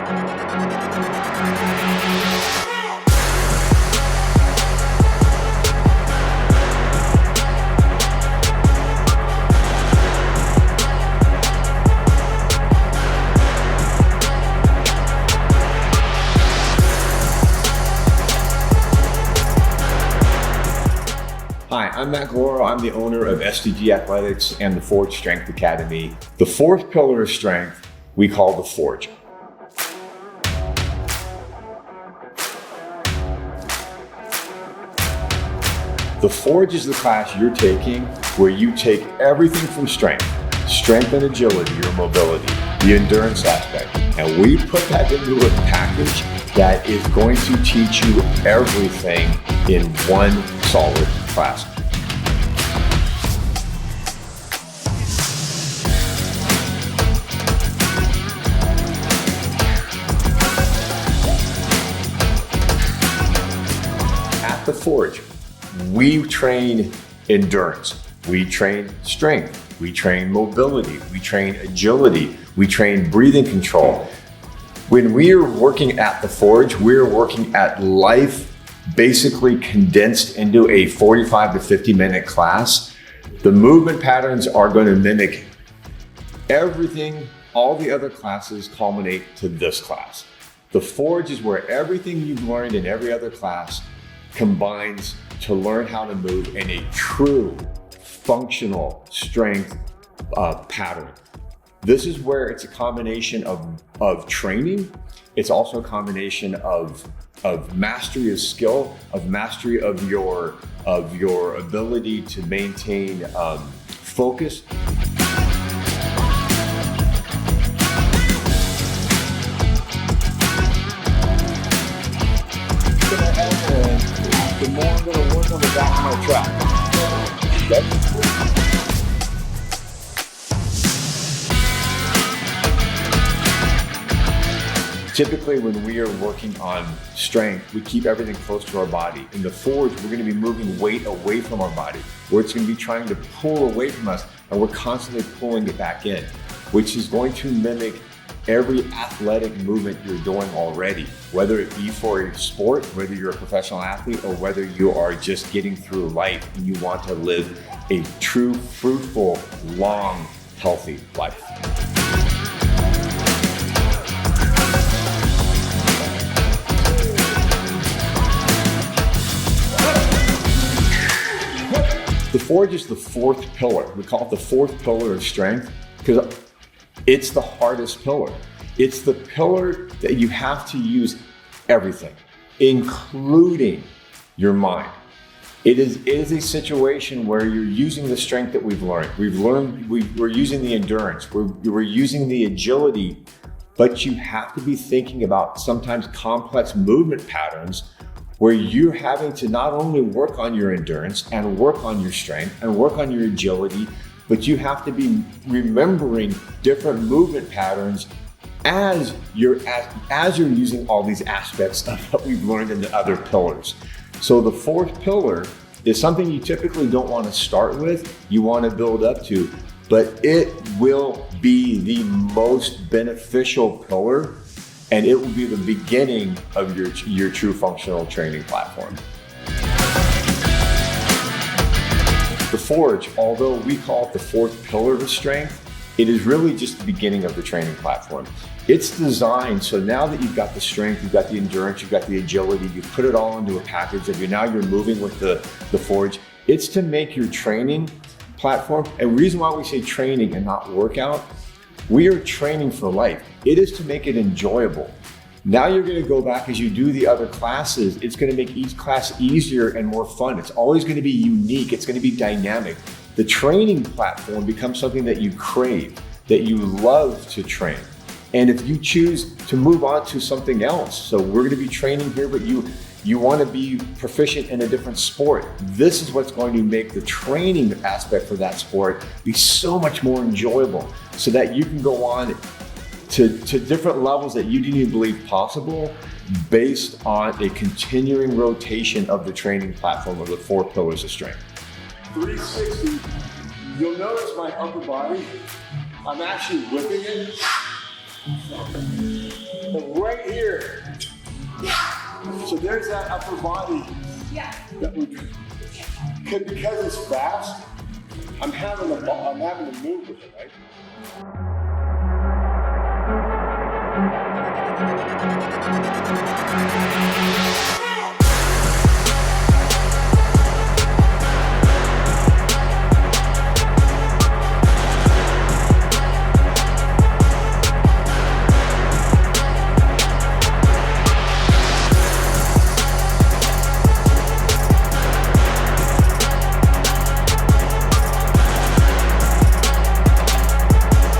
Hi, I'm Matt Gloro. I'm the owner of SDG Athletics and the Forge Strength Academy. The fourth pillar of strength we call the Forge. The Forge is the class you're taking where you take everything from strength and agility, your mobility, the endurance aspect, and we put that into a package that is going to teach you everything in one solid class. At the Forge, we train endurance, we train strength, we train mobility, we train agility, we train breathing control. When we are working at the Forge, we're working at life basically condensed into a 45 to 50 minute class. The movement patterns are going to mimic everything all the other classes culminate to this class. The Forge is where everything you've learned in every other class combines to learn how to move in a true functional strength pattern. This is where it's a combination of training. It's also a combination of mastery of skill, of mastery of your ability to maintain focus. The more I'm going to work on the back of my track. Okay? Typically, when we are working on strength, we keep everything close to our body. In the Forge, we're going to be moving weight away from our body, where it's going to be trying to pull away from us, and we're constantly pulling it back in, which is going to mimic every athletic movement you're doing already, whether it be for a sport, whether you're a professional athlete, or whether you are just getting through life and you want to live a true, fruitful, long, healthy life. The Forge is the fourth pillar. We call it the fourth pillar of strength because it's the hardest pillar. It's the pillar that you have to use everything, including your mind. It is a situation where you're using the strength that we've learned. We're using the endurance, we're using the agility, but you have to be thinking about sometimes complex movement patterns where you're having to not only work on your endurance and work on your strength and work on your agility, but you have to be remembering different movement patterns as you're using all these aspects of what we've learned in the other pillars. So the fourth pillar is something you typically don't want to start with, you want to build up to, but it will be the most beneficial pillar, and it will be the beginning of your true functional training platform. The Forge, although we call it the fourth pillar of strength, it is really just the beginning of the training platform. It's designed so now that you've got the strength, you've got the endurance, you've got the agility, you've put it all into a package of now you're moving with the Forge. It's to make your training platform, and the reason why we say training and not workout, we are training for life. It is to make it enjoyable. Now you're going to go back as you do the other classes. It's going to make each class easier and more fun. It's always going to be unique. It's going to be dynamic. The training platform becomes something that you crave, that you love to train. And if you choose to move on to something else, so we're going to be training here, but you want to be proficient in a different sport, this is what's going to make the training aspect for that sport be so much more enjoyable, so that you can go on to different levels that you didn't even believe possible based on a continuing rotation of the training platform of the four pillars of strength. 360, you'll notice my upper body, I'm actually whipping it And right here. So there's that upper body. That because it's fast, I'm having to move with it, right?